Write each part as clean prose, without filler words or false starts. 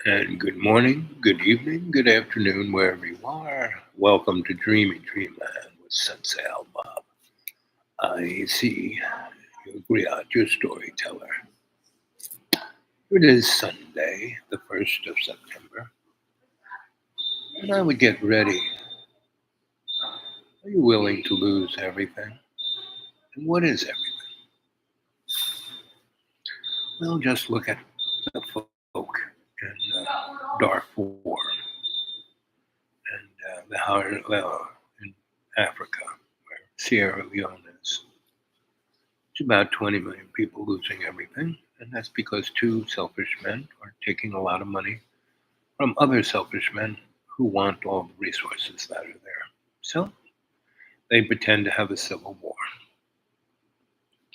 And good morning, good evening, good afternoon, wherever you are. Welcome to Dreamy Dreamland with Sensei Alba. I see you agree on your storyteller. It is Sunday, the 1st of September, and I would get ready. Are you willing to lose everything? And what is everything? Well, just look at the folk in Darfur and in Africa, where Sierra Leone is. It's about 20 million people losing everything, and that's because two selfish men are taking a lot of money from other selfish men who want all the resources that are there. So they pretend to have a civil war,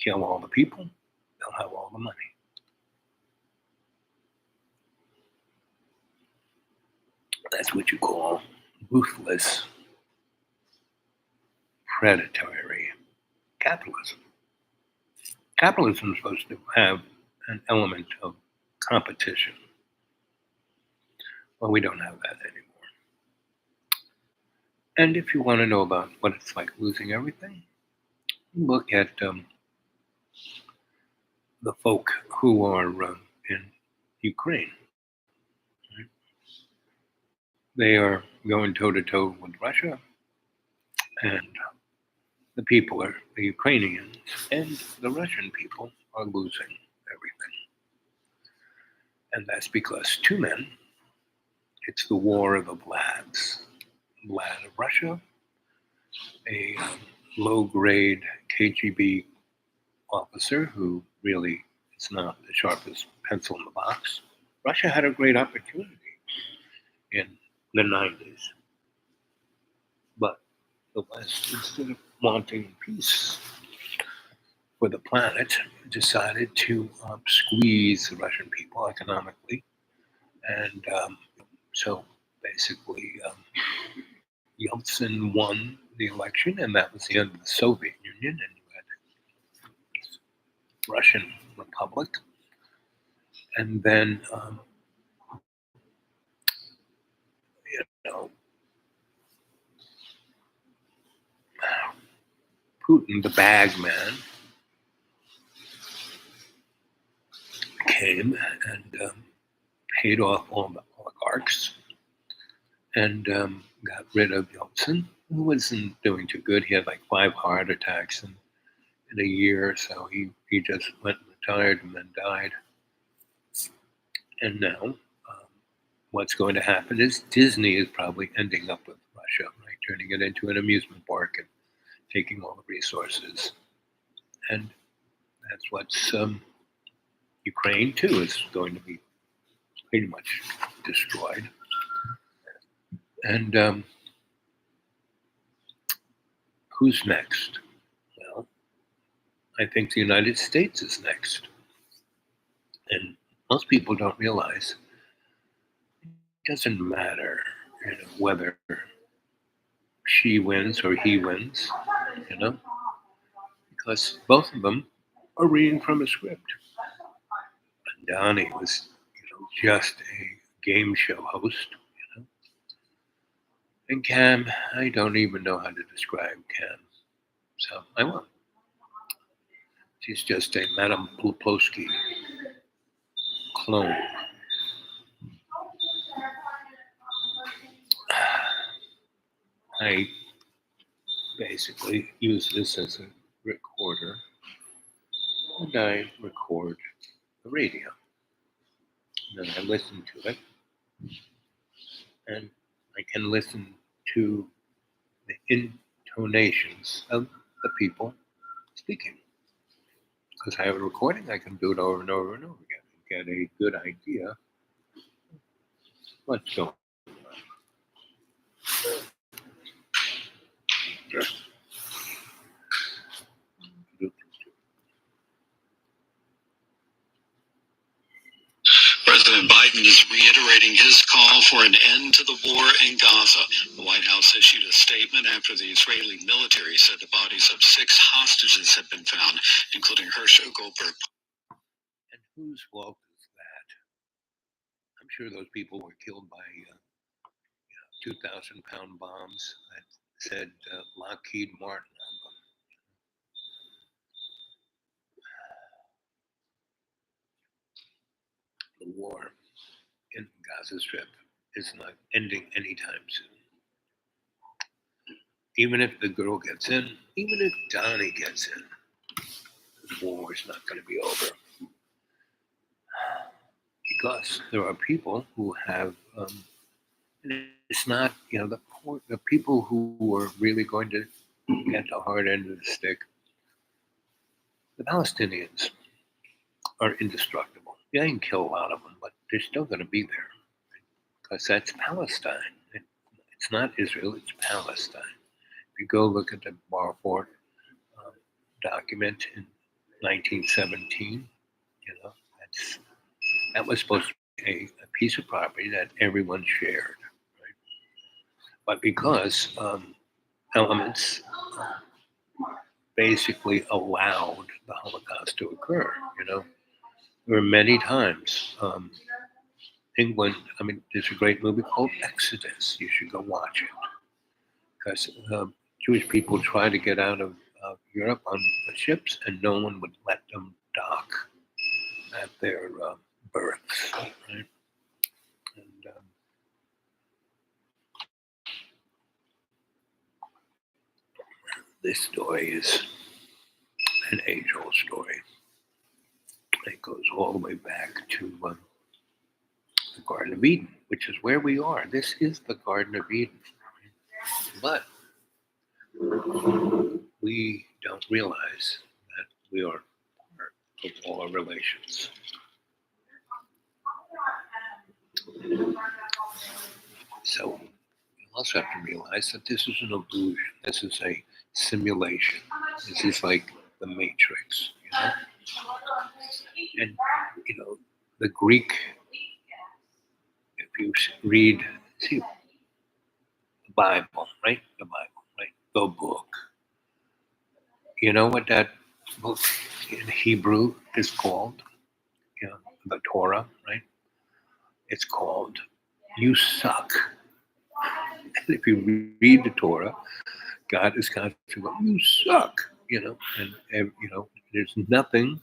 kill all the people, they'll have all the money. That's what you call ruthless, predatory capitalism. Capitalism is supposed to have an element of competition. Well, we don't have that anymore. And if you want to know about what it's like losing everything, look at the folk who are in Ukraine. They are going toe to toe with Russia, and the people are the Ukrainians, and the Russian people are losing everything. And that's because two men, it's the war of the Vlads. Vlad of Russia, a low grade KGB officer who really is not the sharpest pencil in the box. Russia had a great opportunity in the 90s, but the West, instead of wanting peace for the planet, decided to squeeze the Russian people economically. And so basically, Yeltsin won the election, and that was the end of the Soviet Union, and you had this Russian Republic. And then, you know, Putin, the bag man, came and paid off all the oligarchs and got rid of Yeltsin, who wasn't doing too good. He had like 5 heart attacks in a year, so he just went and retired and then died. And now, what's going to happen is Disney is probably ending up with Russia, right? Turning it into an amusement park and taking all the resources. And that's what's Ukraine too is going to be pretty much destroyed. And who's next? Well, I think the United States is next. And most people don't realize it doesn't matter, whether she wins or he wins, you know, because both of them are reading from a script. And Donnie was, just a game show host, And Cam, I don't even know how to describe Cam, so I won't. She's just a Madame Pulpowski clone. I basically use this as a recorder, and I record the radio. And then I listen to it, and I can listen to the intonations of the people speaking. Because I have a recording, I can do it over and over and over again and get a good idea what's going on. President Biden is reiterating his call for an end to the war in Gaza. The White House issued a statement after the Israeli military said the bodies of 6 hostages had been found, including Herschel Goldberg. And whose fault is that? I'm sure those people were killed by 2,000-pound bombs that said Lockheed Martin on them. The war in Gaza Strip is not ending anytime soon. Even if the girl gets in, even if Donnie gets in, the war is not going to be over. Because there are people who have, it's not, the people who are really going to get the hard end of the stick. The Palestinians are indestructible. You can kill a lot of them, but they're still going to be there because that's Palestine. It's not Israel, it's Palestine. If you go look at the Balfour document in 1917, that was supposed to be a piece of property that everyone shared. Right? But because elements basically allowed the Holocaust to occur, there were many times England, there's a great movie called Exodus. You should go watch it. Because Jewish people tried to get out of Europe on the ships, and no one would let them dock at their berths. Right? And this story is an age-old story. It goes all the way back to the Garden of Eden, which is where we are. This is the Garden of Eden. But we don't realize that we are part of all our relations. So you also have to realize that this is an illusion. This is a simulation. This is like the Matrix, And, the Greek, if you read, the Bible, right? The Bible, right? The book. You know what that book in Hebrew is called? The Torah, right? It's called You Suck. And if you read the Torah, God is constantly going, You suck, and there's nothing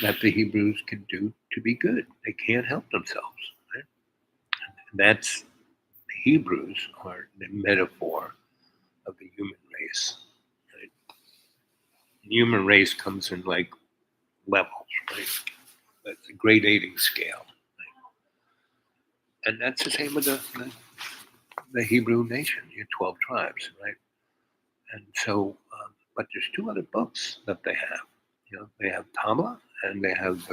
that the Hebrews can do to be good. They can't help themselves, right? And that's the Hebrews are the metaphor of the human race. Right? The human race comes in like levels, right? That's a gradating scale. Right? And that's the same with the Hebrew nation, your 12 tribes, right? And so, but there's two other books that they have. They have Tama and they have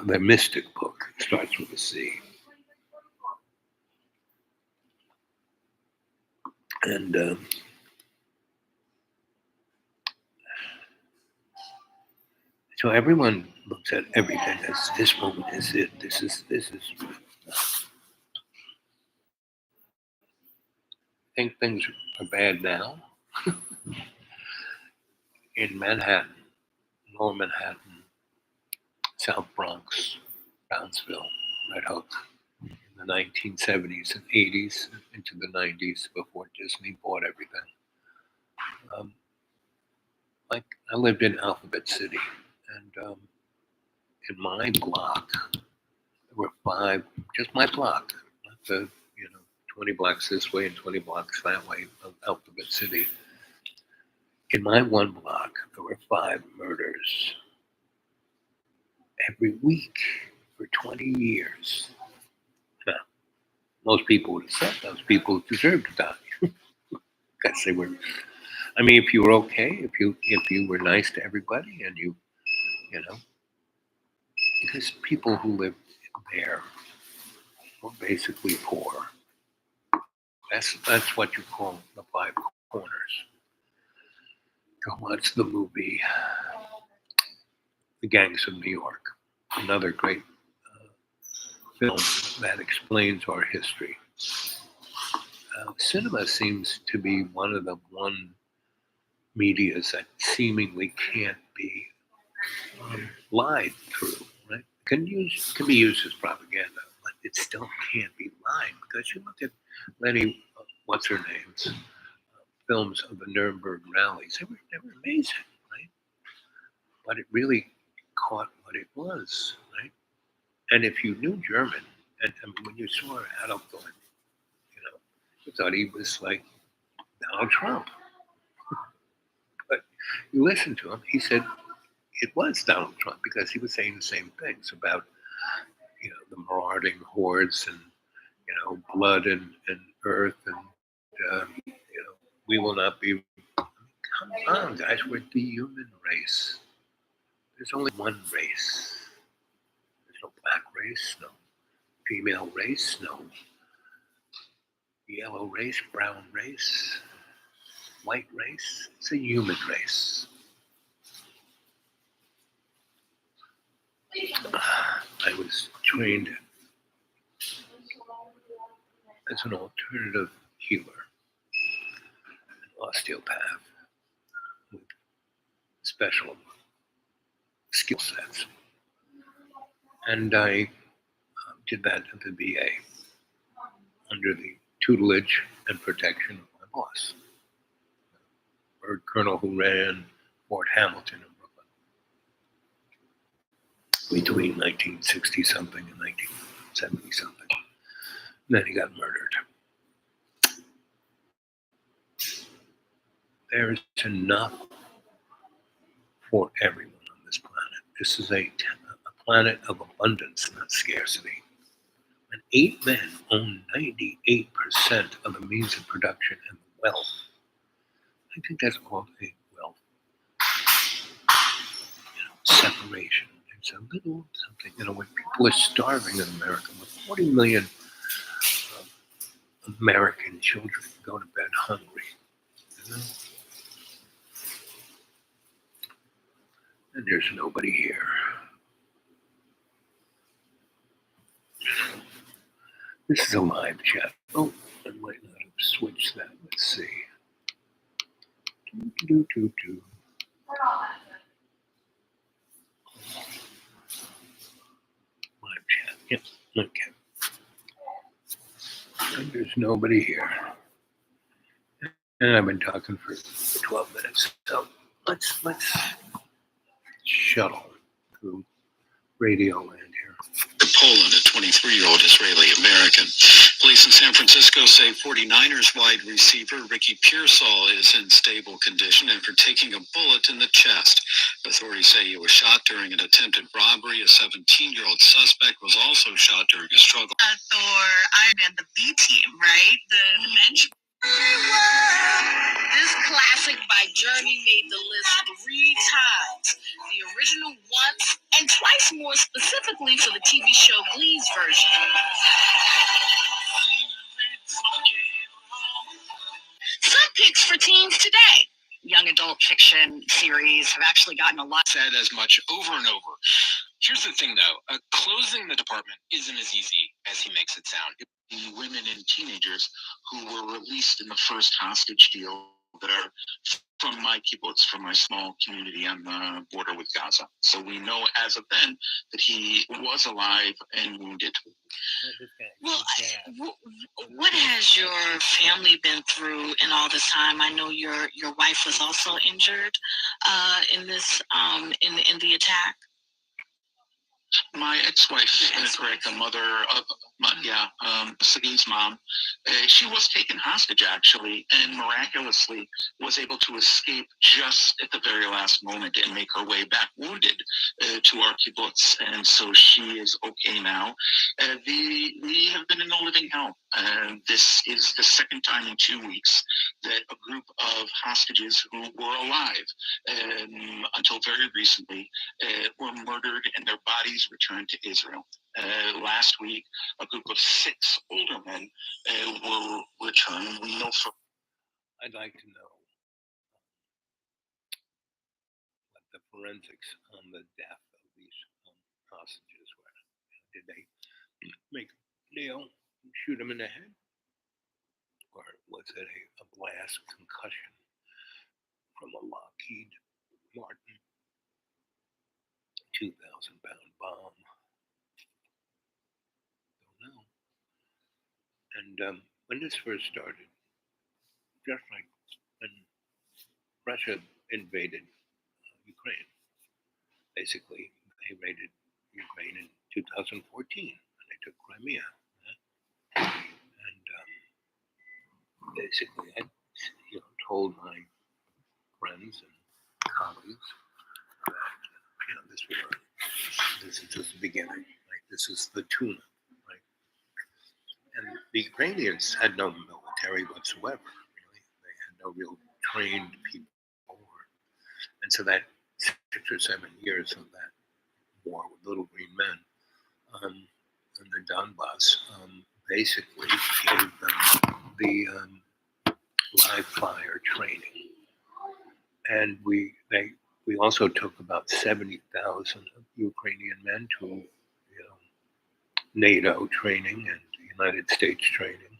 the mystic book. It starts with a C. And so everyone looks at everything as this moment is it. This is. I think things are bad now in Manhattan, Lower Manhattan, South Bronx, Brownsville, Red Hook, in the 1970s and 80s into the 90s before Disney bought everything. Like I lived in Alphabet City, and in my block there were 5, just my block, not the 20 blocks this way and 20 blocks that way of Alphabet City. In my one block, there were 5 murders every week for 20 years. Now, most people would have said those people deserved to die because they were. If you were okay, if you were nice to everybody, and you know, because people who lived there were basically poor. That's what you call the 5 corners. Go watch the movie The Gangs of New York, another great film that explains our history. Cinema seems to be one of the medias that seemingly can't be lied through, right? can be used as propaganda, but it still can't be lied because you look at Lenny, what's her name's films of the Nuremberg rallies. They were amazing, right? But it really caught what it was, right? And if you knew German, and when you saw Adolf going, you thought he was like Donald Trump. But you listen to him, he said it was Donald Trump because he was saying the same things about the marauding hordes and blood and earth and we will not be. Come on, guys, we're the human race. There's only one race. There's no black race, no female race, no yellow race, brown race, white race. It's a human race. I was trained as an alternative healer, an osteopath with special skill sets. And I did that at the VA under the tutelage and protection of my boss, Bird Colonel who ran Fort Hamilton in Brooklyn between 1960 something and 1970 something. And then he got murdered. There's enough for everyone on this planet. This is a planet of abundance, not scarcity. When 8 men own 98% of the means of production and wealth, I think that's called a wealth separation. It's a little something, when people are starving in America, with 40 million American children go to bed hungry. And there's nobody here. This is a live chat. Oh, I might not have switched that. Let's see. Live chat. Yep. Okay. And there's nobody here. And I've been talking for 12 minutes. So let's shuttle through Radio Land here. Poland, a 23-year-old Israeli-American. Police in San Francisco say 49ers wide receiver Ricky Pearsall is in stable condition after taking a bullet in the chest. Authorities say he was shot during an attempted robbery. A 17-year-old suspect was also shot during a struggle. Thor, Iron Man, the B team, right? The mention. This classic by Journey made the list 3 times. The original once, and twice more specifically for the TV show Glee's version. Some picks for teens today. Young adult fiction series have actually gotten a lot said as much over and over. Here's the thing, though. Closing the department isn't as easy as he makes it sound. The women and teenagers who were released in the first hostage deal that are from my kibbutz, from my small community on the border with Gaza. So we know as of then that he was alive and wounded. Well, what has your family been through in all this time? I know your wife was also injured in this in the attack. My ex-wife, correct, the mother of, Sagin's mom, she was taken hostage, actually, and miraculously was able to escape just at the very last moment and make her way back wounded to our kibbutz. And so she is okay now. We have been in a living hell. This is the second time in 2 weeks that a group of hostages who were alive until very recently were murdered and their bodies returned to Israel. Last week, a group of 6 older men were returned. We know for. I'd like to know what the forensics on the death of these hostages were. Did they make a deal, shoot them in the head? Or was it a blast concussion from a Lockheed Martin 2,000-pound bomb And when this first started, just like when Russia invaded Ukraine, basically they invaded Ukraine in 2014 when they took Crimea. And basically, I told my friends and colleagues that this is just the beginning. Right? This is the tuna. Right? And the Ukrainians had no military whatsoever. Really, they had no real trained people. And so that 6 or 7 years of that war with little green men in the Donbass basically gave them the live fire training. And we also took about 70,000 Ukrainian men to NATO training and United States training,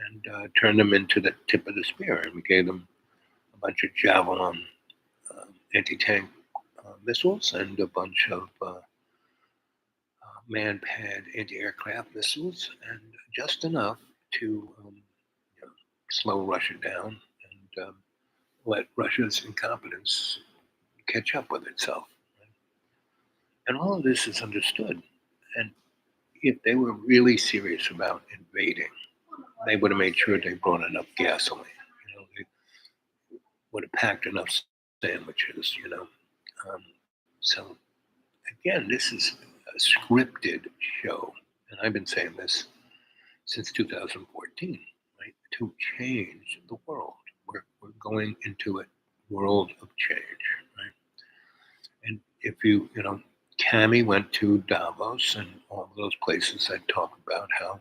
and turned them into the tip of the spear. And we gave them a bunch of Javelin anti-tank missiles and a bunch of man-pad anti-aircraft missiles, and just enough to slow Russia down and let Russia's incompetence catch up with itself. Right? And all of this is understood. And if they were really serious about invading, they would have made sure they brought enough gasoline. They would have packed enough sandwiches. So again, this is a scripted show, and I've been saying this since 2014, right? To change the world. We're going into a world of change, right? And if Cami went to Davos and all those places I talk about how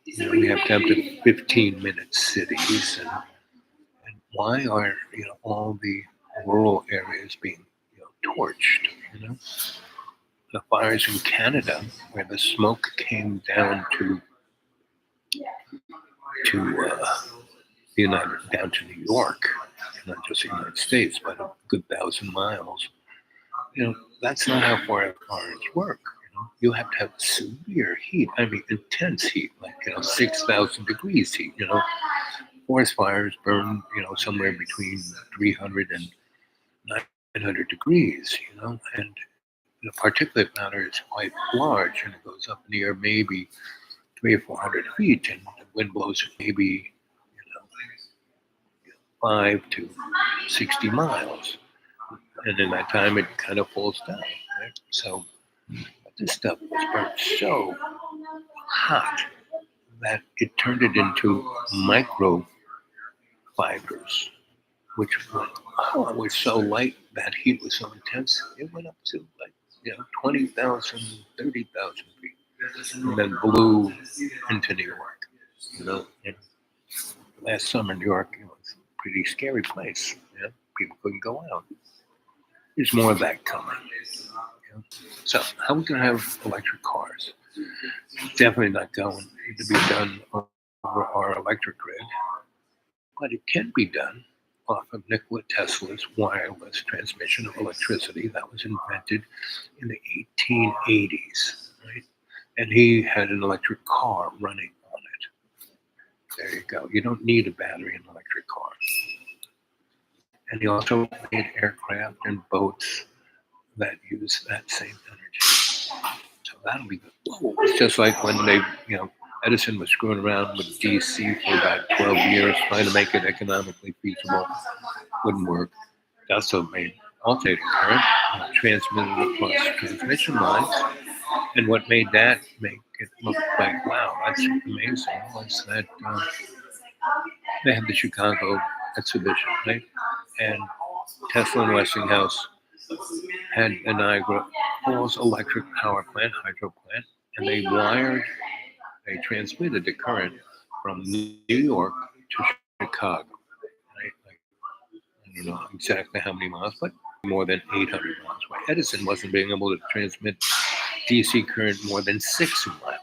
we have to have the 15-minute cities, and why are all the rural areas being torched? The fires in Canada, where the smoke came down to down to New York, not just the United States, but a good 1,000 miles. That's not how fires work. You have to have severe heat. I mean, intense heat, like 6,000 degrees heat. Forest fires burn somewhere between 300 and 900 degrees. And the particulate matter is quite large, and it goes up in the air maybe 300 or 400 feet, and the wind blows it maybe 5 to 60 miles, and in that time it kind of falls down. Right? So this stuff was burnt so hot that it turned it into microfibers, which was so light, that heat was so intense, it went up to 20,000, 30,000 feet, and then blew into New York. And last summer, New York was a pretty scary place. People couldn't go out. There's more of that coming. So how are we going to have electric cars? Definitely not going to be done over our electric grid, but it can be done off of Nikola Tesla's wireless transmission of electricity that was invented in the 1880s, right? And he had an electric car running on it. There you go. You don't need a battery in an electric car. And he also made aircraft and boats that use that same energy. So that'll be good. Whoa. It's just like when they, Edison was screwing around with DC for about 12 years, trying to make it economically feasible. Wouldn't work. Tesla made alternating current, transmitted across transmission lines. And what made that make it look like, wow, that's amazing, was that they had the Chicago exhibition, right? And Tesla and Westinghouse had a Niagara Falls electric power plant, hydro plant, and they transmitted the current from New York to Chicago, right? Like, I don't know exactly how many miles, but more than 800 miles away. Edison wasn't being able to transmit DC current more than 6 miles. Right?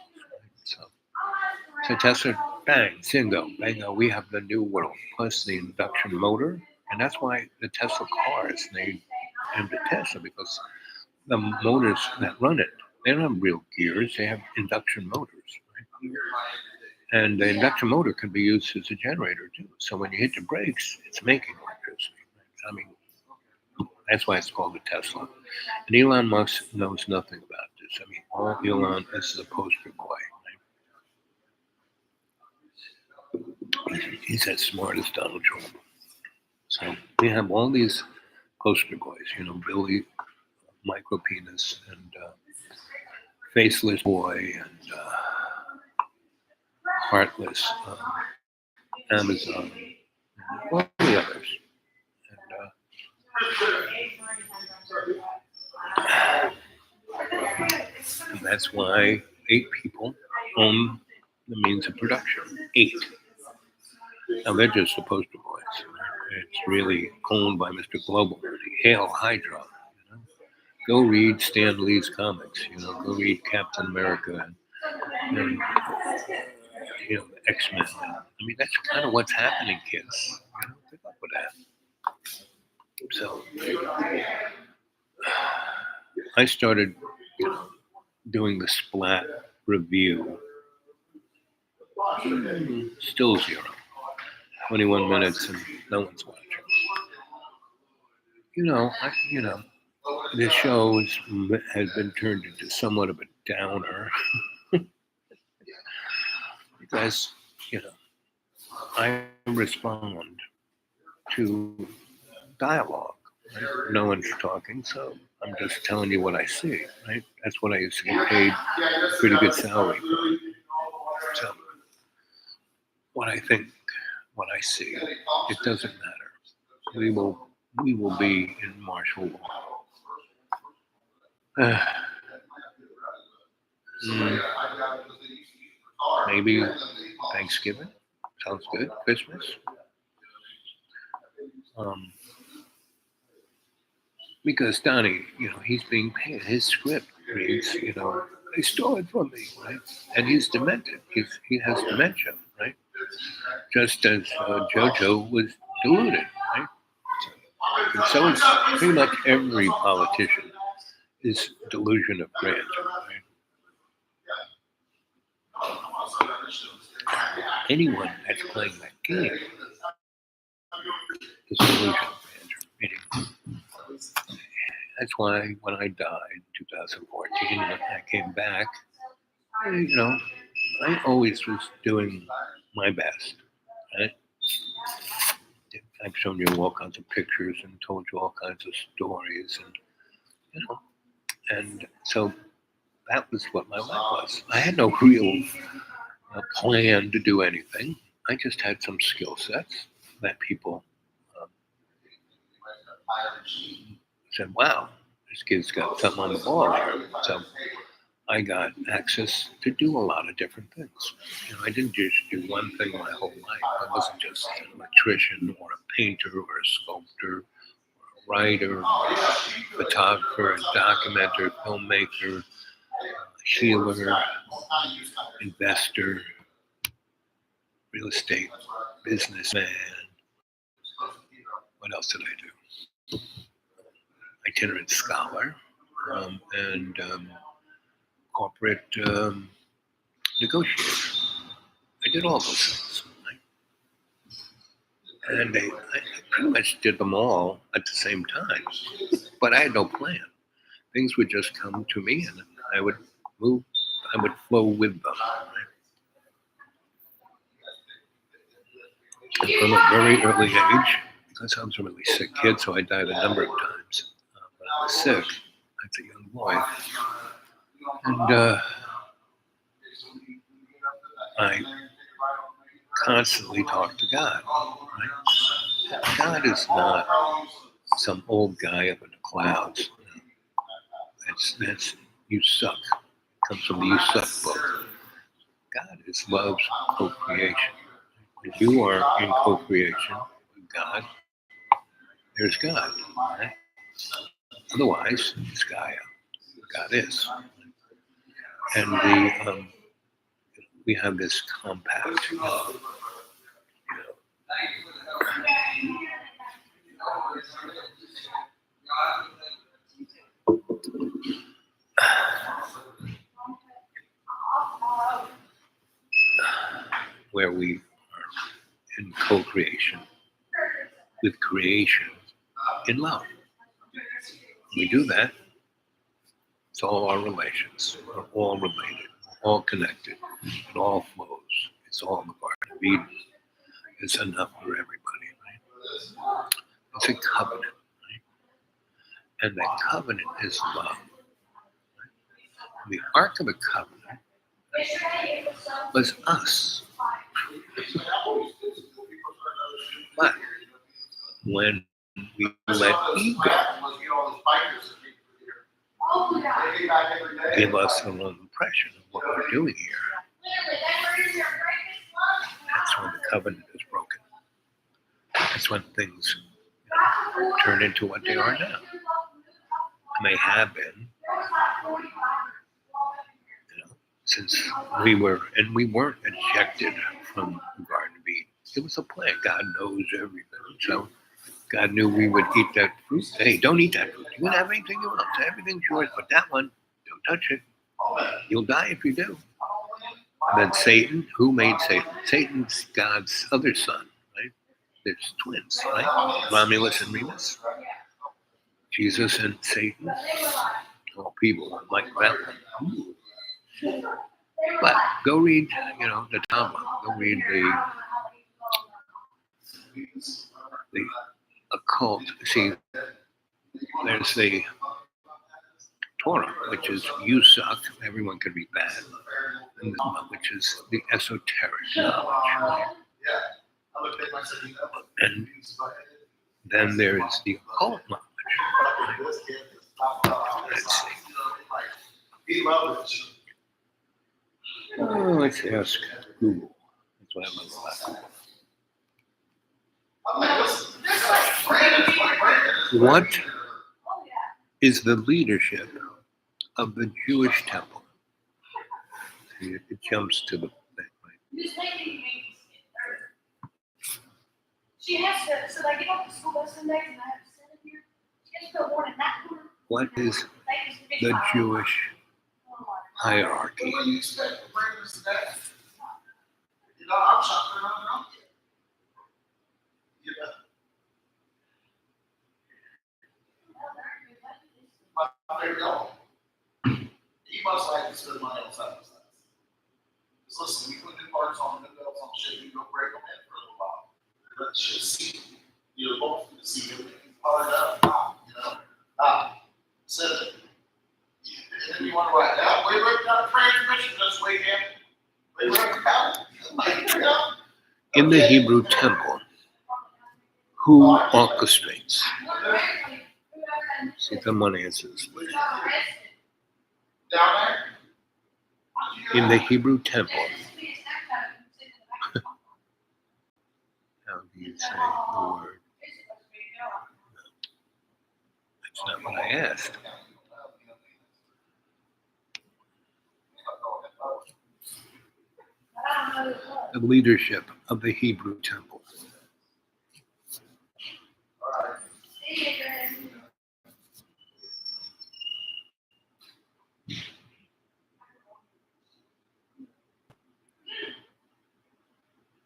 So Tesla, bang, bingo, we have the new world, plus the induction motor. And that's why the Tesla cars, named after Tesla, because the motors that run it, they don't have real gears, they have induction motors. Right? And the induction motor can be used as a generator too. So when you hit the brakes, it's making electricity. I mean, that's why it's called a Tesla. And Elon Musk knows nothing about this. I mean, all Elon is a poster boy. Right? He's as smart as Donald Trump. So we have all these poster boys, you know, Billy, Micro Penis, and Faceless Boy, and Heartless, Amazon, and all the others. And that's why 8 people own the means of production. 8. Now they're just the poster boys. It's really owned by Mr. Global, the Hail Hydra. You know? Go read Stan Lee's comics. You know, go read Captain America and you know, X-Men. I mean, that's kind of what's happening, kids. You know, pick up with that. So I started, you know, doing the Splat review. Still 0. 21 minutes and no one's watching. You know, this show has been turned into somewhat of a downer because, you know, I respond to dialogue. Right? No one's talking, so I'm just telling you what I see. Right? That's what I used to get paid pretty good salary for. So, what I think, what I see, it doesn't matter. We will be in martial law. Maybe Thanksgiving sounds good. Christmas. Because Donnie, you know, he's being paid. His script reads, you know, they stole it from me, right? And he's demented. He has dementia, right? Just as JoJo was deluded, right? And so is pretty much every politician is delusion of grandeur, right? Anyone that's playing that game is delusion of grandeur. Meaning, that's why when I died in 2014 and I came back, you know, I always was doing my best. Right? I've shown you all kinds of pictures and told you all kinds of stories, and you know, and so that was what my life was. I had no real plan to do anything. I just had some skill sets that people said, "Wow, this kid's got something on the ball here." So I got access to do a lot of different things. You know, I didn't just do one thing my whole life. I wasn't just an electrician or a painter or a sculptor, or a writer, or a photographer, a documenter, filmmaker, healer, investor, real estate businessman. What else did I do? Itinerant scholar and corporate negotiator. I did all those things. Right? And I pretty much did them all at the same time. But I had no plan. Things would just come to me and I would move, I would flow with them. Right? And from a very early age, because I was a really sick kid, so I died a number of times. When I was sick, as a young boy. And I constantly talk to God. Right? God is not some old guy up in the clouds. That's You Suck. It comes from the You Suck book. God is love's co-creation. If you are in co-creation with God, there's God. Right? Otherwise, it's Gaia. God is. And we have this compact. where we are in co-creation with creation in love. We do that. It's all our relations. We're all related, all connected. It all flows. It's all the Garden of Eden. It's enough for everybody, right? It's a covenant, right? And that covenant is love. The Ark of the Covenant was us. But when we let ego give us the wrong impression of what we're doing here, that's when the covenant is broken. That's when things turn into what they are now. And they have been, since we weren't ejected from the Garden of Eden. It was a plan. God knows everything. So God knew we would eat that fruit. Hey, don't eat that fruit. You can have anything you want. Everything's yours, but that one, don't touch it. You'll die if you do. And then Satan, who made Satan? Satan's God's other son, right? There's twins, right? Romulus and Remus. Jesus and Satan. All people like that one. But go read, the Talmud. Go read the occult. See, there's the Torah, which is you suck, everyone can be bad, and which is the esoteric knowledge. Right? And then there is the occult knowledge. Let's see. Oh, let's ask Google. That's what I love about Google. What is the leadership of the Jewish temple? See, it jumps to the thing, right? She has to, so I get off the school bus some days and I have to sit in here. She has to put one in that corner. What is the Jewish hierarchy? What do you expect to bring us today? I'm shopping around. My favorite dog. He must like to spend money on something. Just listen, we put new parts on, new belts on shit, we go break them in for a little while. Let the shit see. You're both going to see everything fired up. Said it. And then you wonder why that way right down the transmission just way down. Way right down. In the Hebrew temple, who orchestrates? See, someone answers. Down there? In the Hebrew temple, how do you say the word? That's not what I asked. The leadership of the Hebrew temple.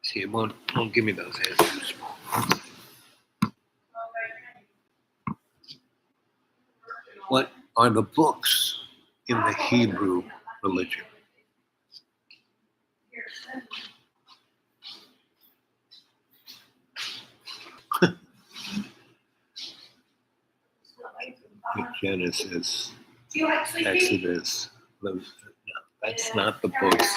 See, it won't give me those answers. What are the books in the Hebrew religion? Genesis, Exodus. No, that's not the books.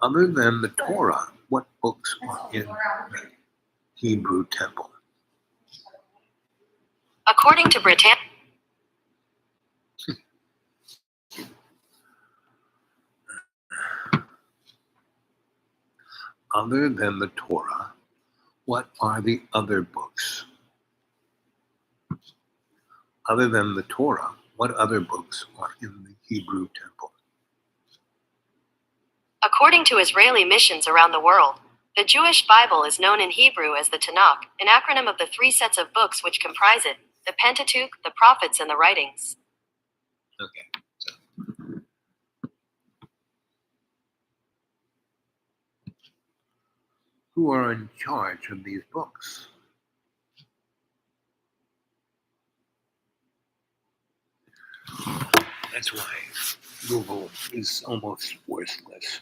Other than the Torah, what books are in the Hebrew temple? According to Britannia. Other than the Torah, what are the other books? Other than the Torah, what other books are in the Hebrew temple? According to Israeli missions around the world, The Jewish Bible is known in Hebrew as the Tanakh, an acronym of the 3 sets of books which comprise it: the Pentateuch, the Prophets, and the Writings. Okay. So. Who are in charge of these books? That's why Google is almost worthless.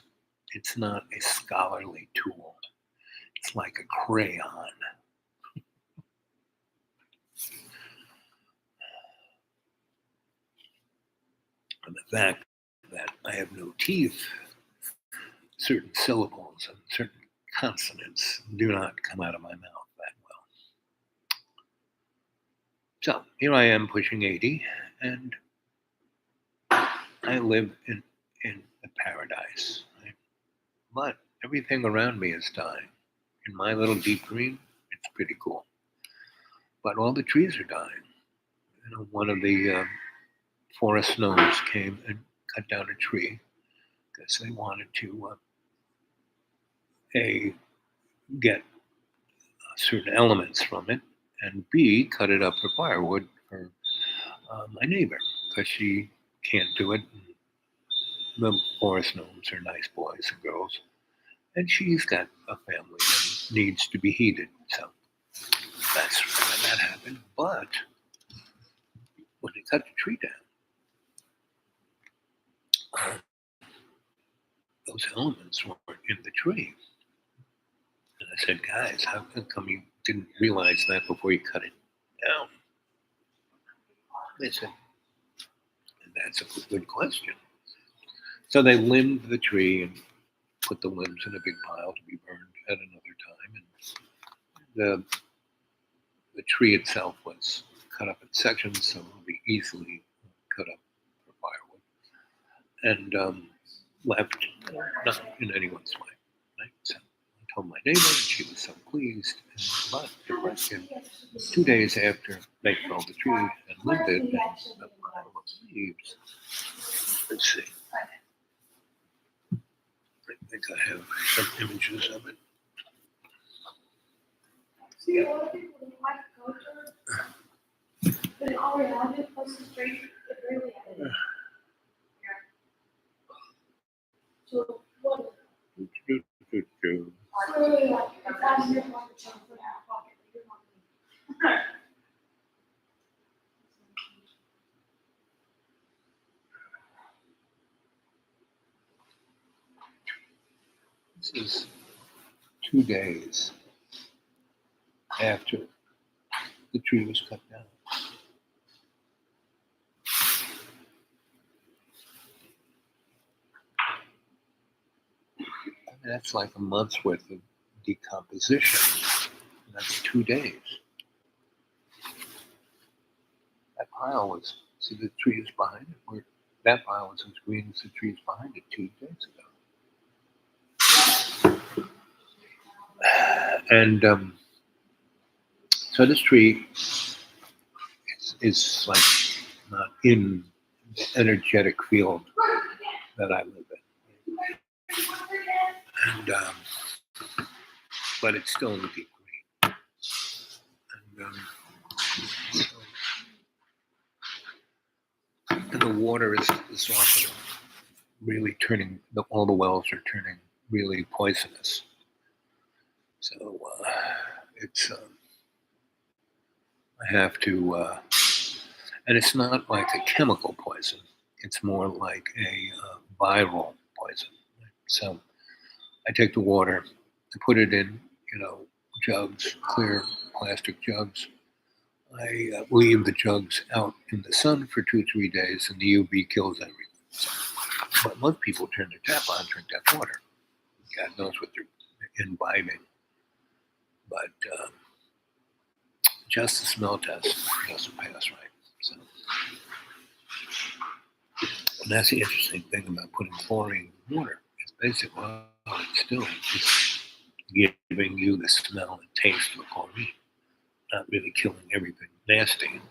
It's not a scholarly tool. It's like a crayon. And the fact that I have no teeth, certain syllables and certain consonants do not come out of my mouth that well. So here I am pushing 80, and I live in a paradise. Right? But everything around me is dying. In my little deep green, it's pretty cool. But all the trees are dying. You know, one of the forest gnomes came and cut down a tree because they wanted to A, get certain elements from it, and B, cut it up for firewood for my neighbor because she can't do it. The forest gnomes are nice boys and girls, and she's got a family that needs to be heated. So that's when that happened. But when they cut the tree down, those elements weren't in the tree. And I said, guys, how come you didn't realize that before you cut it down? They said, that's a good question. So they limbed the tree and put the limbs in a big pile to be burned at another time. And the tree itself was cut up in sections, so it would be easily cut up for firewood. And left not in anyone's way. Right? So I told my neighbor, and she was so pleased. But the question, 2 days after they felled the tree and limbed it, and a pile of leaves. Let's see. I think I have some images of it. See, a lot of people like culture, but in all reality, close to street, it really is. So, what? It's really like, if I'm here, like a chocolate out of pocket, you're not me. This is 2 days after the tree was cut down. That's like a month's worth of decomposition. And that's 2 days. That pile was, see the trees behind it? That pile was as green as the trees behind it 2 days ago. And so this tree is like not in the energetic field that I live in. And but it's still in the deep green. And the water is often really turning, all the wells are turning really poisonous. So it's, I have to, and it's not like a chemical poison. It's more like a viral poison. So I take the water, I put it in, jugs, clear plastic jugs. I leave the jugs out in the sun for 2-3 days, and the UV kills everything. So, but most people turn their tap on, drink that water. God knows what they're imbibing. But just the smell test doesn't pass right. So, and that's the interesting thing about putting chlorine in water. It's basically, it's still just giving you the smell and taste of chlorine, not really killing everything nasty.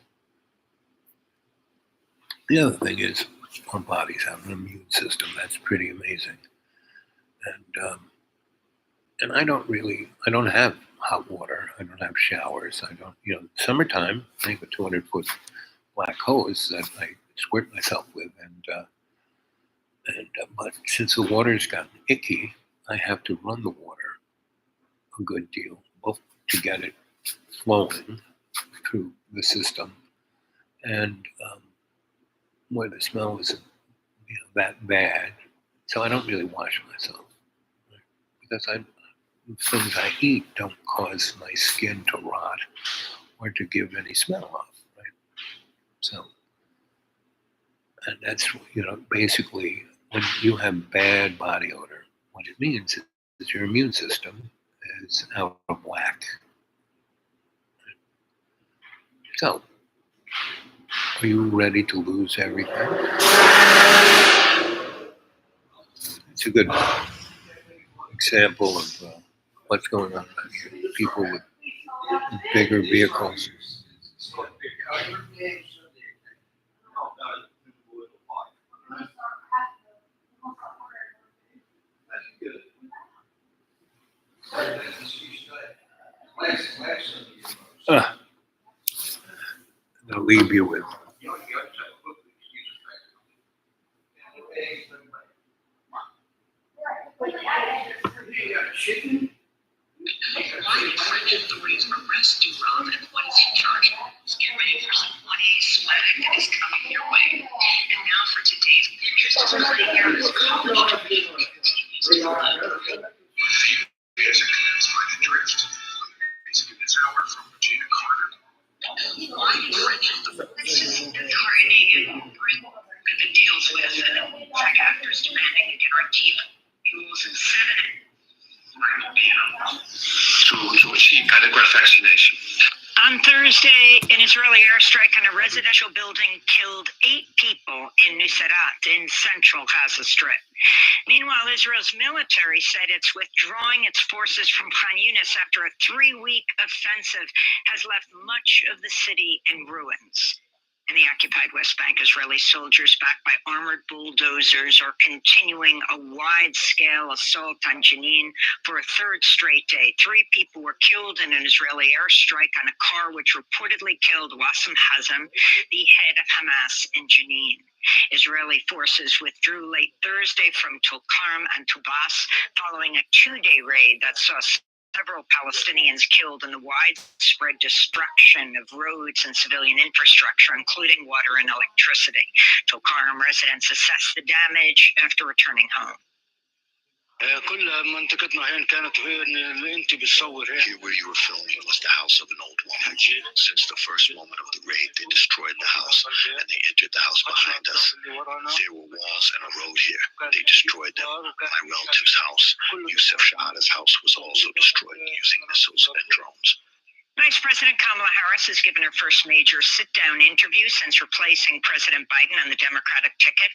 The other thing is, our bodies have an immune system that's pretty amazing. And And I don't have hot water. I don't have showers. I don't, summertime, I have a 200-foot black hose that I squirt myself with. But since the water's gotten icky, I have to run the water a good deal, both to get it flowing through the system and where the smell isn't that bad. So I don't really wash myself, right? Because things I eat don't cause my skin to rot or to give any smell off, right? So, and that's, basically when you have bad body odor, what it means is your immune system is out of whack. So, are you ready to lose everything? It's a good example of what's going on out here. People with bigger vehicles. I'll leave you with. French authorities arrest Durov, and what is he charged with? Get ready for some 1A swag that is coming your way. And now for today's interest is playing out as college debate continues to unfold. This hour from Regina Carter. Why did French authorities targeting and bring the deals with tech actors demanding a guarantee of fuels and sediment? To achieve adequate vaccination. On Thursday, an Israeli airstrike on a residential building killed 8 people in Nuseirat in central Gaza Strip. Meanwhile, Israel's military said it's withdrawing its forces from Khan Yunis after a 3-week offensive has left much of the city in ruins. In the occupied West Bank, Israeli soldiers backed by armored bulldozers are continuing a wide-scale assault on Jenin for a 3rd straight day. 3 people were killed in an Israeli airstrike on a car which reportedly killed Wasim Hazem, the head of Hamas in Jenin. Israeli forces withdrew late Thursday from Tulkarm and Tubas following a 2-day raid that saw several Palestinians killed in the widespread destruction of roads and civilian infrastructure, including water and electricity. Tulkarm residents assessed the damage after returning home. Here where you were filming was the house of an old woman. Since the first moment of the raid, they destroyed the house and they entered the house behind us. There were walls and a road here. They destroyed them. My relative's house, Youssef Shahada's house, was also destroyed using missiles and drones. Vice President Kamala Harris has given her first major sit-down interview since replacing President Biden on the Democratic ticket.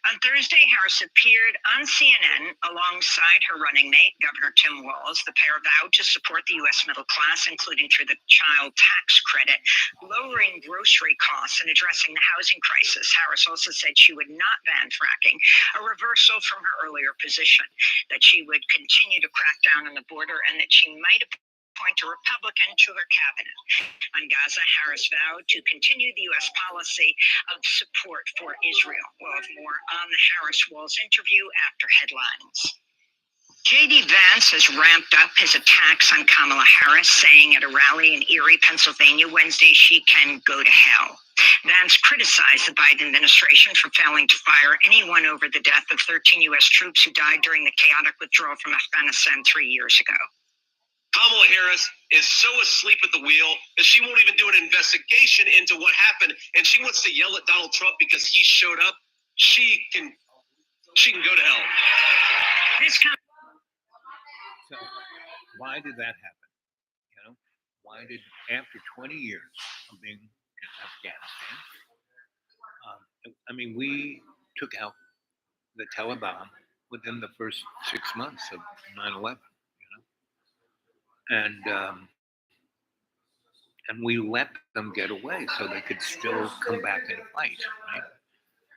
On Thursday, Harris appeared on CNN alongside her running mate, Governor Tim Walz. The pair vowed to support the U.S. middle class, including through the child tax credit, lowering grocery costs, and addressing the housing crisis. Harris also said she would not ban fracking, a reversal from her earlier position, that she would continue to crack down on the border, and that she might appoint a Republican to her cabinet. On Gaza, Harris vowed to continue the U.S. policy of support for Israel. We'll have more on the Harris-Walz interview after headlines. J.D. Vance has ramped up his attacks on Kamala Harris, saying at a rally in Erie, Pennsylvania Wednesday she can go to hell. Vance criticized the Biden administration for failing to fire anyone over the death of 13 U.S. troops who died during the chaotic withdrawal from Afghanistan 3 years ago. Kamala Harris is so asleep at the wheel that she won't even do an investigation into what happened, and she wants to yell at Donald Trump because he showed up. She can go to hell. So, why did that happen? Why did, after 20 years of being in Afghanistan, we took out the Taliban within the first 6 months of 9/11. And we let them get away so they could still come back and fight, right?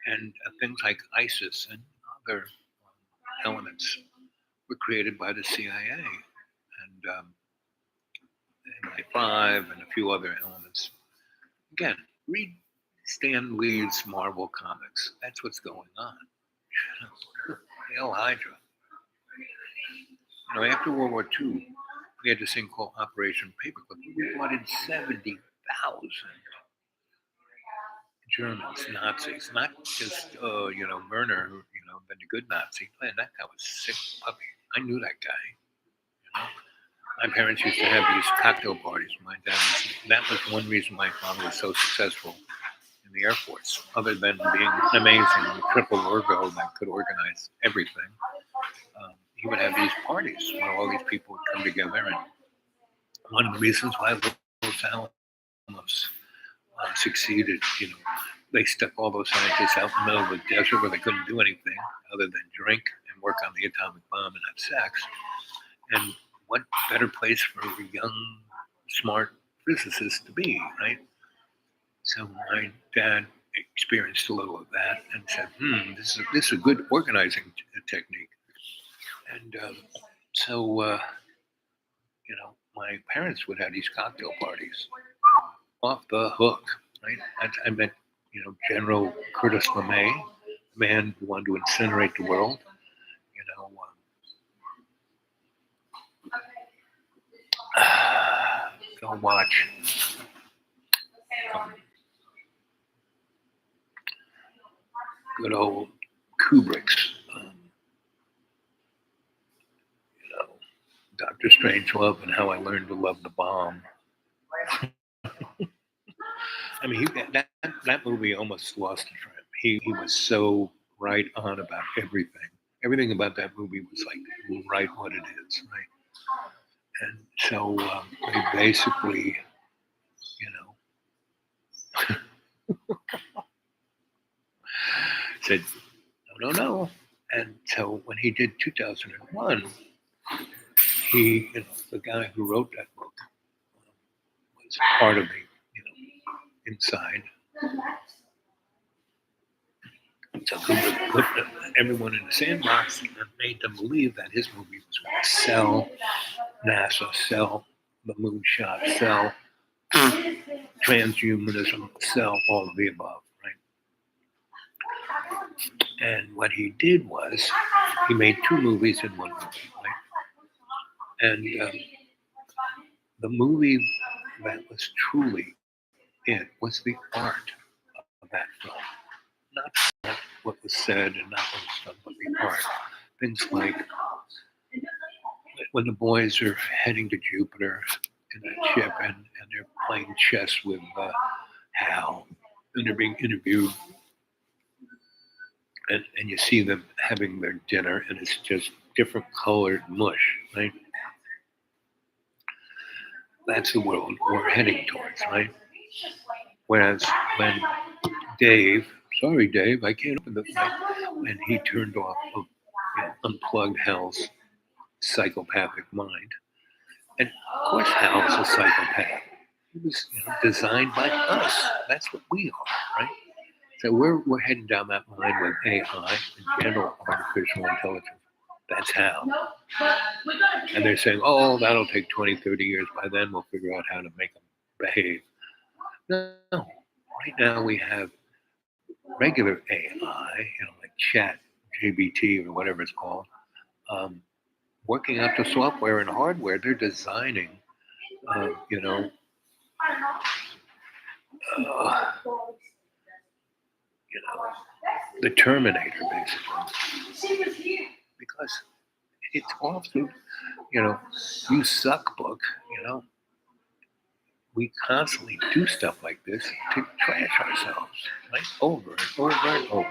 And things like ISIS and other elements were created by the CIA MI5 and a few other elements. Again, read Stan Lee's Marvel comics. That's what's going on. Hail Hydra. After World War II, we had this thing called Operation Paperclip. We brought in 70,000 Germans, Nazis, not just Werner, been a good Nazi. Man, that guy was sick puppy. I knew that guy. My parents used to have these cocktail parties. That was one reason my father was so successful in the Air Force, other than being an amazing triple Virgo that could organize everything. He would have these parties where all these people would come together, and one of the reasons why Los Alamos succeeded, they stuck all those scientists out in the middle of the desert where they couldn't do anything other than drink and work on the atomic bomb and have sex. And what better place for a young, smart physicist to be, right? So my dad experienced a little of that and said, this is a good organizing technique. And my parents would have these cocktail parties off the hook, right? I met, General Curtis LeMay, the man who wanted to incinerate the world. Go watch good old Kubrick's, Dr. Strangelove and How I Learned to Love the Bomb. I mean, that movie almost lost a trim. He was so right on about everything. Everything about that movie was like right what it is, right? And so they basically, said, no. And so when he did 2001, he, the guy who wrote that book was part of the, inside. So he put everyone in the sandbox and made them believe that his movie was going to sell NASA, sell the moonshot, sell transhumanism, sell all of the above, right? And what he did was he made two movies in one movie, right? And the movie that was truly it was the art of that film. Not what was said and not what was done, but the art. Things like when the boys are heading to Jupiter in that ship and they're playing chess with Hal and they're being interviewed and you see them having their dinner and it's just different colored mush, right? That's the world we're heading towards, right? Whereas when Dave, sorry Dave, I can't open the thing, when he turned off, unplugged Hal's psychopathic mind. And of course Hal's a psychopath. He was designed by us. That's what we are, right? So we're heading down that line with AI, general artificial intelligence. That's how. And they're saying, oh, that'll take 20, 30 years. By then we'll figure out how to make them behave. No. Right now we have regular AI, like Chat, GBT, or whatever it's called, working out the software and hardware. They're designing, the Terminator, basically. Because it's all through, you suck book, we constantly do stuff like this to trash ourselves, right? Over and over and over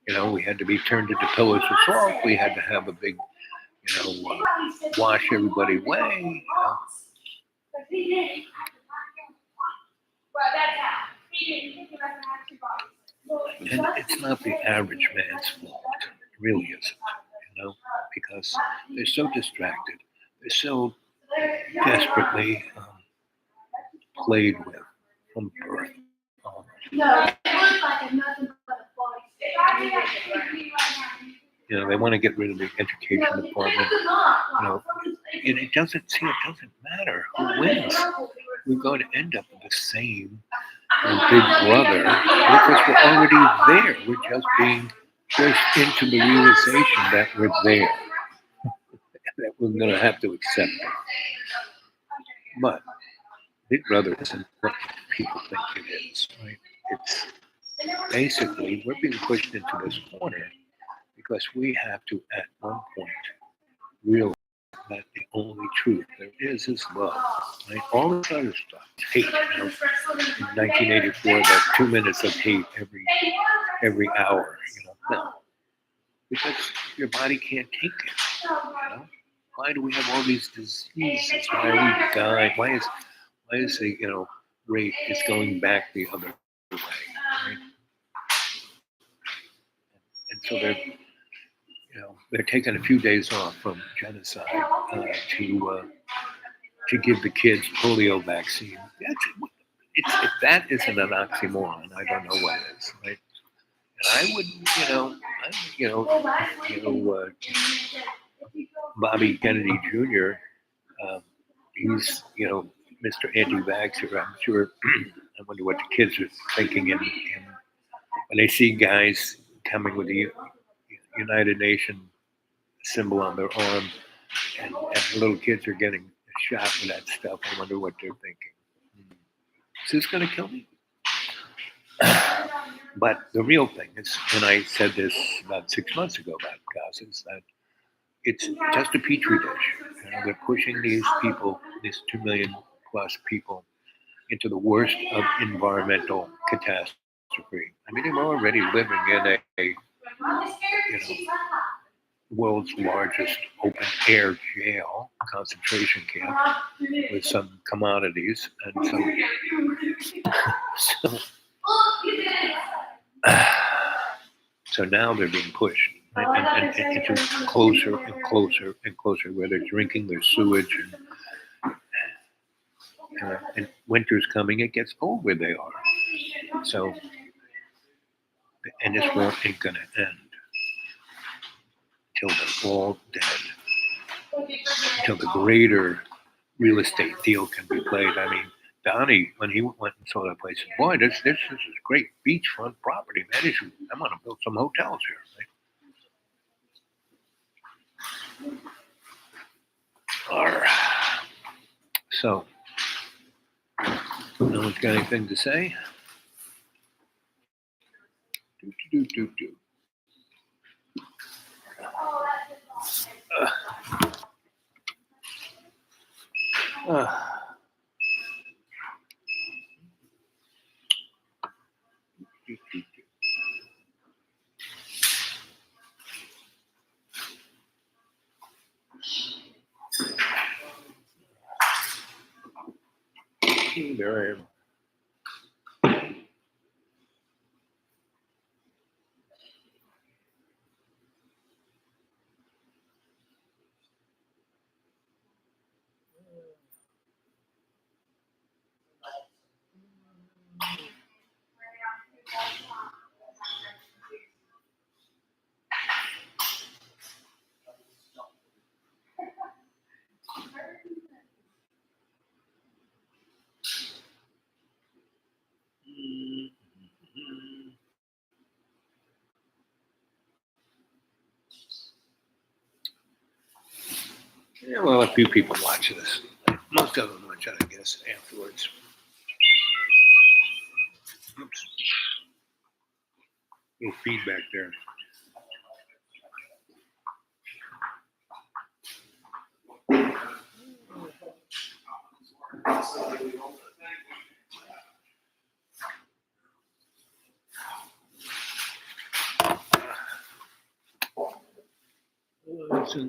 again. We had to be turned into pillars of salt. We had to have a big, wash everybody away. And it's not the average man's fault. It really isn't, because they're so distracted. They're so desperately played with from birth on. You know, they want to get rid of the education department. You know, and it doesn't matter who wins. We're going to end up with the same big brother because we're already there. We're just being pushed into the realization that we're there, that we're going to have to accept it. But Big Brother isn't what people think it is, right? It's basically we're being pushed into this corner because we have to, at one point, realize that the only truth there is love. Right? All this other stuff, hate. You know, in 1984, that 2 minutes of hate every hour. You know, no, because your body can't take it. You know, why do we have all these diseases? Why are we dying? Why is the rate is going back the other way? Right? And so they're taking a few days off from genocide to give the kids polio vaccine. If that isn't an oxymoron, I don't know what is, right? And I would, Bobby Kennedy Jr. He's Mr. Anti-Vaxxer. I'm sure. I wonder what the kids are thinking when they see guys coming with the United Nations symbol on their arm, and the little kids are getting shot with that stuff. I wonder what they're thinking. Is this going to kill me? But the real thing is, and I said this about 6 months ago about Gaza, is that it's just a petri dish. They're pushing these people, these 2 million plus people, into the worst of environmental catastrophe. I mean, they're already living in a world's largest open air jail, concentration camp, with some commodities and so now they're being pushed and into closer and closer and closer, where they're drinking their sewage, and winter's coming. It gets cold where they are, so and this war ain't gonna end till they're all dead, until the greater real estate deal can be played. I mean, Donnie, when he went and saw that place, said, "Boy, this is great beachfront property, man. I want to build some hotels here." Right? All right. So, no one's got anything to say? Do. There I am. Yeah, well, a few people watch this. Most of them watch it, I guess, afterwards. Oops. A little feedback there.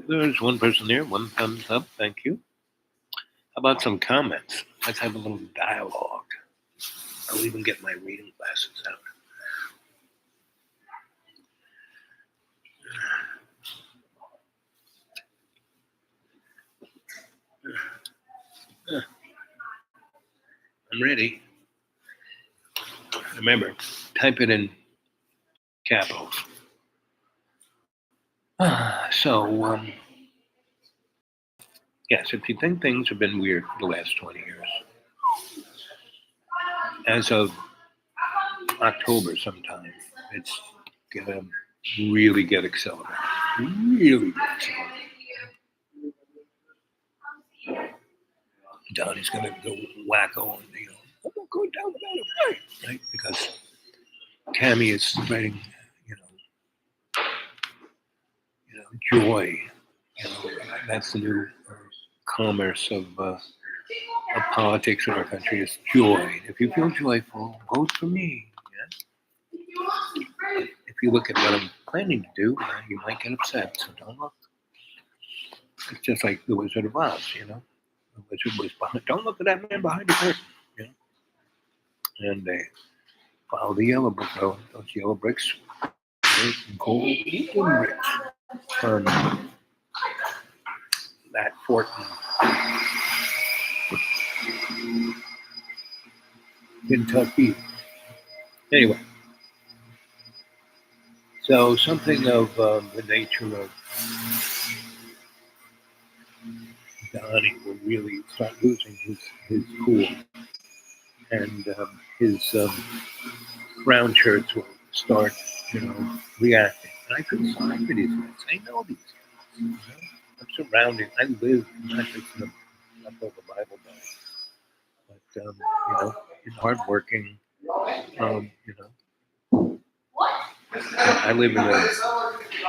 There's one person there, one thumbs up, thank you. How about some comments? Let's have a little dialogue. I'll even get my reading glasses out. I'm ready. Remember, type it in capitals. Yes, if you think things have been weird for the last 20 years, as of October sometime, it's gonna really get accelerated. Really get accelerated. Donnie's gonna go wacko and I'm not going down without a fight, right? Because Cammy is spreading, joy. That's the new commerce of politics in our country is joy. If you feel joyful, vote for me. Yeah? If you look at what I'm planning to do, you might get upset. So don't look. It's just like the Wizard of Oz, The wizard was behind. Don't look at that man behind the curtain. And they follow the yellow brick road. Those yellow bricks, golden bricks from that fort in Kentucky. Anyway, so something of the nature of Donnie will really start losing his cool, and his brown shirts will start, reacting. And I feel sorry for these guys. I know these guys. I'm surrounded. I live not just in the Bible Belt, but in hardworking, I live in the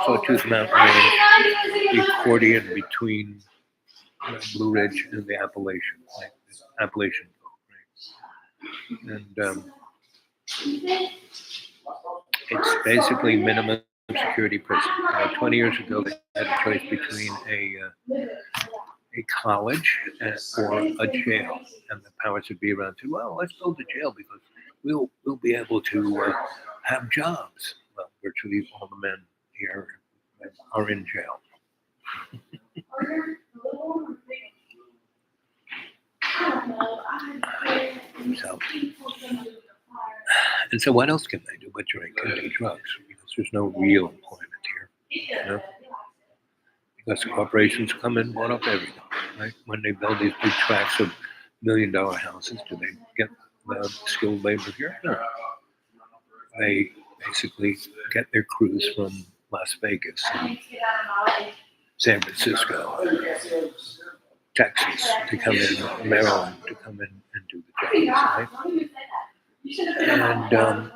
Sawtooth Mountain Range, the accordion between Blue Ridge and the Appalachian, right? Appalachian folk, right? And it's basically minimum security prison. 20 years ago, they had a choice between a college or a jail, and the powers that be around said, "Well, let's build a jail because we'll be able to have jobs." Well, virtually all the men here are in jail. So what else can they do but drink and do drugs? Because there's no real employment here. Because the corporations come in and bought up everything. Right? When they build these big tracts of $1 million houses, do they get the skilled labor here? No. They basically get their crews from Las Vegas, and San Francisco, Texas to come in, Maryland to come in and do the jobs, right? And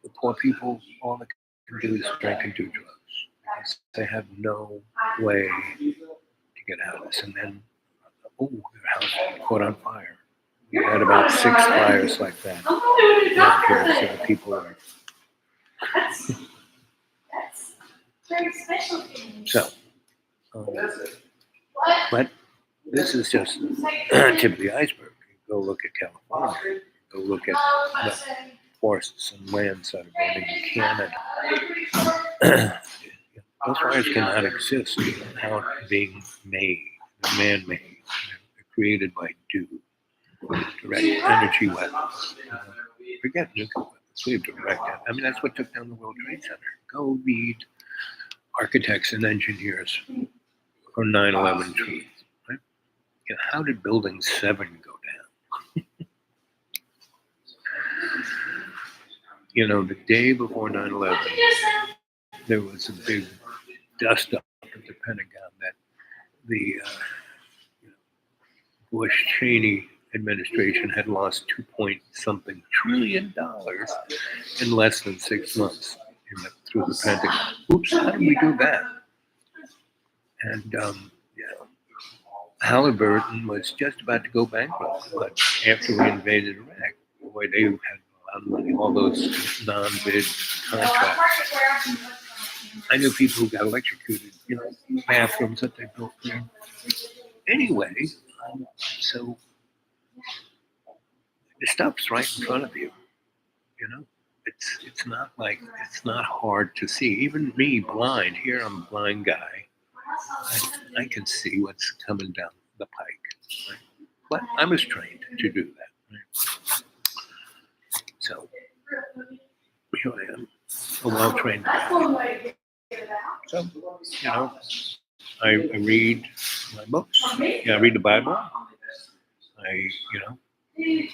the poor people, all they can do is drink and do drugs because they have no way to get out of this. And then, their house caught on fire. We had about 6 fires like that around here, so people are. That's very special. So, but this is just tip of the iceberg. Go look at California. Go look at the forests and lands that are burning in Canada. Those fires cannot exist without being made, man-made. They're created by dew, direct energy weapons. Forget nuclear weapons. We have direct. I mean, that's what took down the World Trade Center. Go read architects and engineers for 9/11 truth. Right? How did Building 7 go down? The day before 9/11, there was a big dust up at the Pentagon that the Bush-Cheney administration had lost $2.something trillion in less than 6 months through the Pentagon. Oops, how did we do that? And Halliburton was just about to go bankrupt, but after we invaded Iraq, boy, they had a lot of money, all those non-bid contracts. I knew people who got electrocuted, bathrooms that they built there. Anyway, so the stuff's right in front of you. It's not hard to see. Even me, blind, here I'm a blind guy. I can see what's coming down the pike. Right? But I was trained to do that. Right? So here I am, a well-trained guy. So, I read my books. I read the Bible.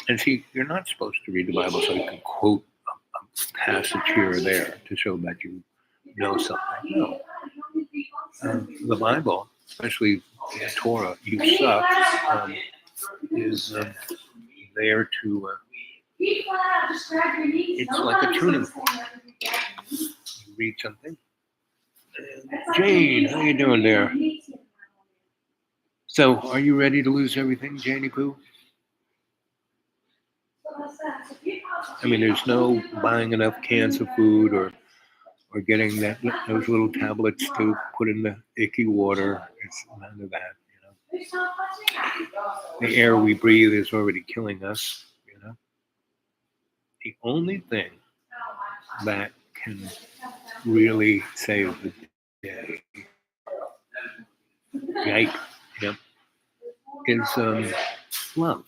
And see, you're not supposed to read the Bible so you can quote a passage here or there to show that you know something. No. The Bible, especially the Torah, you suck, is there to, it's like a tuning fork. You read something. Jane, how you doing there? So, are you ready to lose everything, Janie Poo? I mean, there's no buying enough cans of food or getting those little tablets to put in the icky water. It's none of that, The air we breathe is already killing us, The only thing that can really save the day, is love.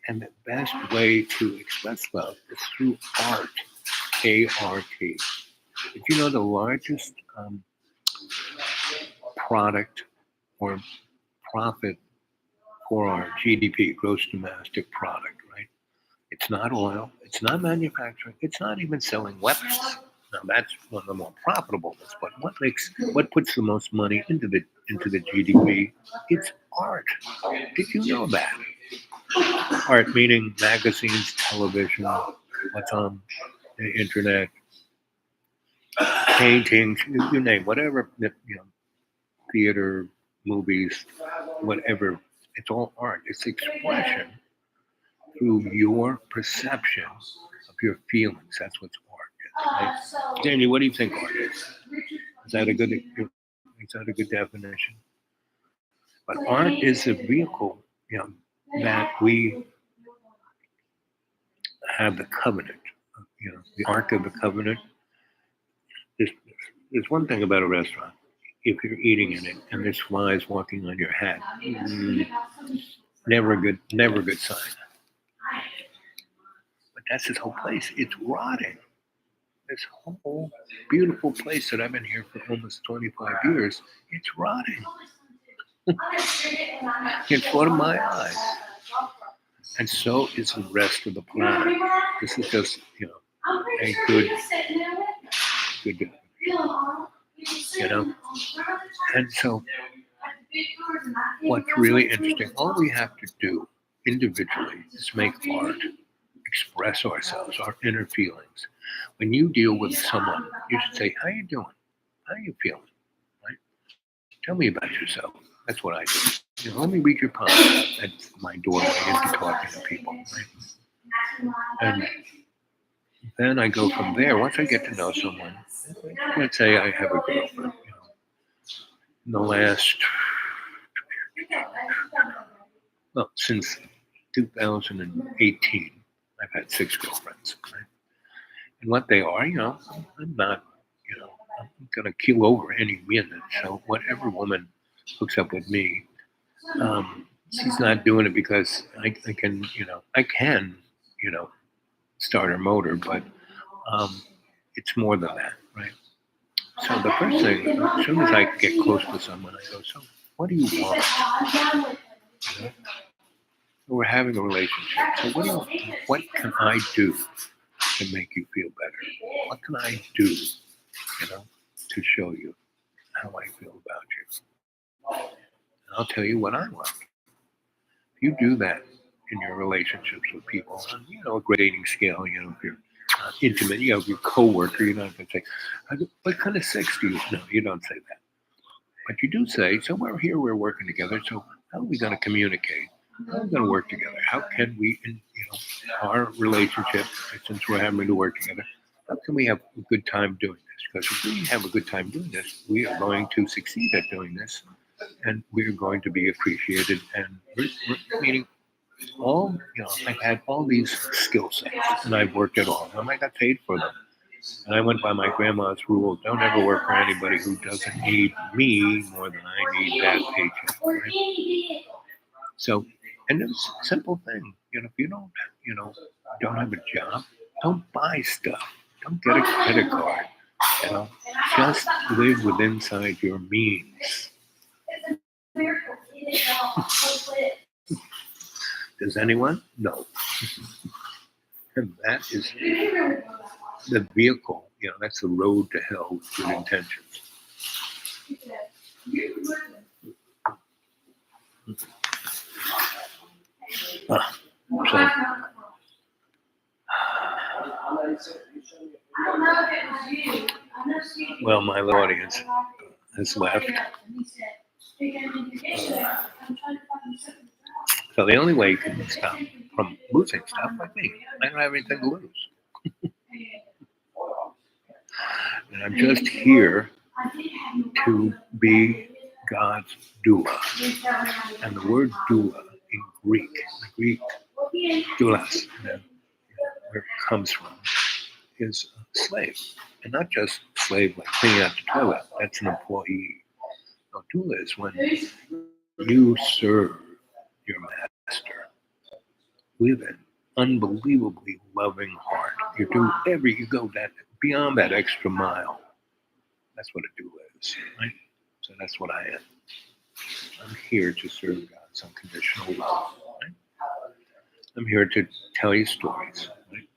And the best way to express love is through art, A-R-T. If you know the largest product or profit for our GDP, gross domestic product, right? It's not oil, it's not manufacturing, it's not even selling weapons. Now that's one of the more profitable ones, but what puts the most money into the GDP? It's art. Did you know that? Art meaning magazines, television, what's on the internet, paintings, you name whatever, theater, movies, whatever. It's all art. It's expression through your perception of your feelings. That's what art is. Right? Danny, what do you think art is? Is that a good definition? But art is a vehicle, that we have the covenant. The Ark of the Covenant. There's one thing about a restaurant. If you're eating in it and there's flies walking on your hat, never a good sign. But that's this whole place. It's rotting. This whole beautiful place that I've been here for almost 25 years, it's rotting. In front of my eyes. And so is the rest of the planet. This is just, a good, And so, what's really interesting, all we have to do individually is make art, express ourselves, our inner feelings. When you deal with someone, you should say, how you doing? How you feeling? Right? Tell me about yourself. That's what I do. Let me read your palm. That's my doorway into talking to people. Right? And then I go from there. Once I get to know someone, let's say I have a girlfriend. In the last, since 2018, I've had 6 girlfriends. Right? And what they are, I'm not, I'm going to keel over any minute. So whatever woman hooks up with me, she's not doing it because I can, start her motor, but it's more than that, right? So the first thing, as soon as I get close to someone, I go, so what do you want? So we're having a relationship. So what can I do to make you feel better? What can I do, to show you how I feel about you? And I'll tell you what I want. If you do that in your relationships with people, on, a grading scale, if you're intimate, your coworker, you're not going to say, what kind of sex do you? No, you don't say that. But you do say, so we're here, we're working together, so how are we going to communicate? How are we going to work together? How can we, our relationship, since we're having to work together, how can we have a good time doing this? Because if we have a good time doing this, we are going to succeed at doing this, and we're going to be appreciated, and meaning all, I've had all these skill sets, and I've worked at all, and I got paid for them. And I went by my grandma's rule, don't ever work for anybody who doesn't need me more than I need that paycheck. Right? So, and it's a simple thing. If you don't have a job, don't buy stuff. Don't get a credit card. Just live with inside your means. Does anyone? No. And that is the vehicle, that's the road to hell with good intentions. So, well, my audience has left. So the only way you can stop from losing stuff like me, I don't have anything to lose. And I'm just here to be God's doula. And the word doula in Greek doulos, where it comes from, is a slave. And not just slave like cleaning out the toilet, that's an employee. No, doula is when you serve your master with an unbelievably loving heart. You go that beyond that extra mile. That's what a doula is, right? So that's what I am. I'm here to serve God's unconditional love. Right? I'm here to tell you stories. Right?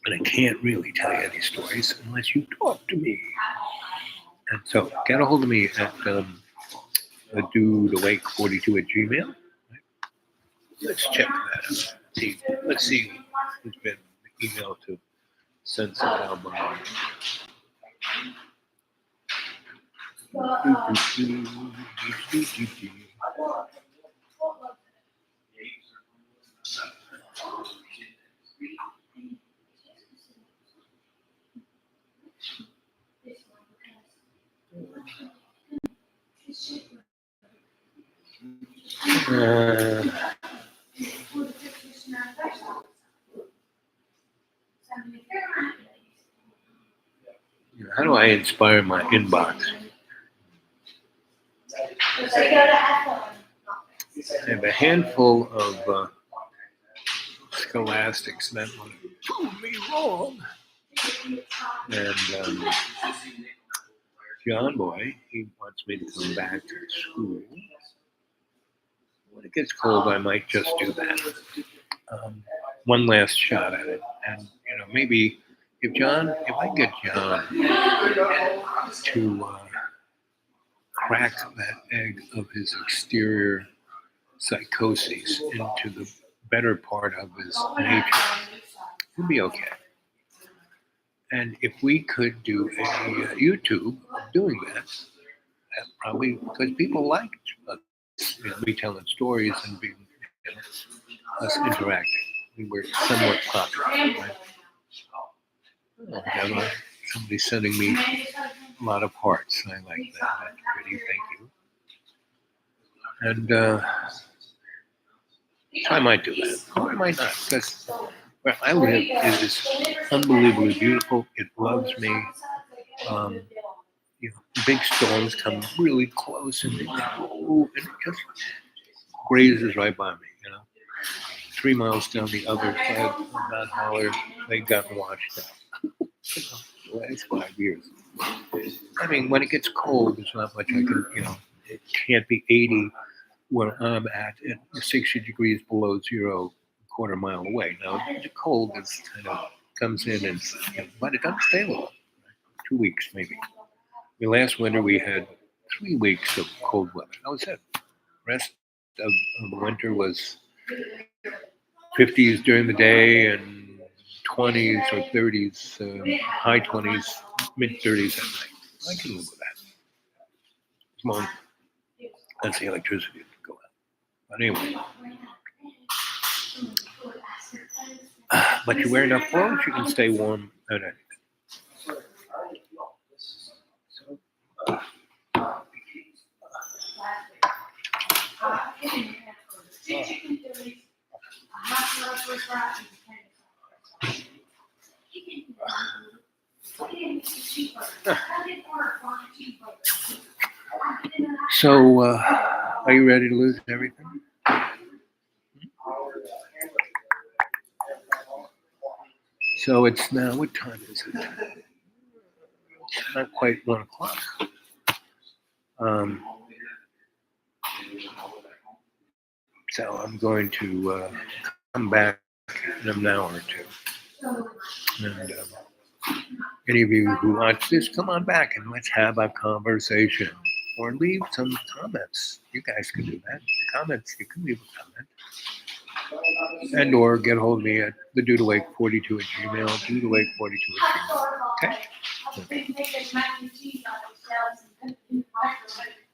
And I can't really tell you any stories unless you talk to me. And so get a hold of me at dudeawake42@gmail. Right? Let's check that out. Let's see who's been emailed to Sense of Album. How do I inspire my inbox? I have a handful of scholastics that want to prove me wrong. And John Boy, he wants me to come back to school. When it gets cold, I might just do that. One last shot at it. And, maybe if I get John to crack that egg of his exterior psychoses into the better part of his nature, he'll be okay. And if we could do a YouTube of doing that probably because people liked us, me telling stories and being us interacting. We were somewhat popular, right? Somebody's sending me a lot of hearts. I like that. That's pretty. Thank you. And I might do that, or I might not, because where I live is unbelievably beautiful. It loves me. Big storms come really close, and they go, and it just grazes right by me. 3 miles down the other side of that holler, they got washed out. The last 5 years. I mean, when it gets cold, there's not much I can, it can't be 80 where I'm at 60 degrees below zero, a quarter mile away. Now, the cold is kind of comes in, and but it doesn't stay long. 2 weeks, maybe. Last winter, we had 3 weeks of cold weather. That was it. The rest of the winter was 50s during the day and 20s or 30s, high 20s, mid 30s at night. I can live with that. As long as the electricity doesn't go out. But anyway. But you wear enough clothes, you can stay warm at anything. So, are you ready to lose everything? So it's now, what time is it? not quite 1 o'clock. So I'm going to come back in an hour or two. And any of you who watch this, come on back and let's have a conversation. Or leave some comments. You guys can do that. Comments, you can leave a comment. And or get a hold of me at the dudewake42 at gmail, dudewake42 at gmail. Okay? I think they make mac and cheese out of themselves and put it in the microwave.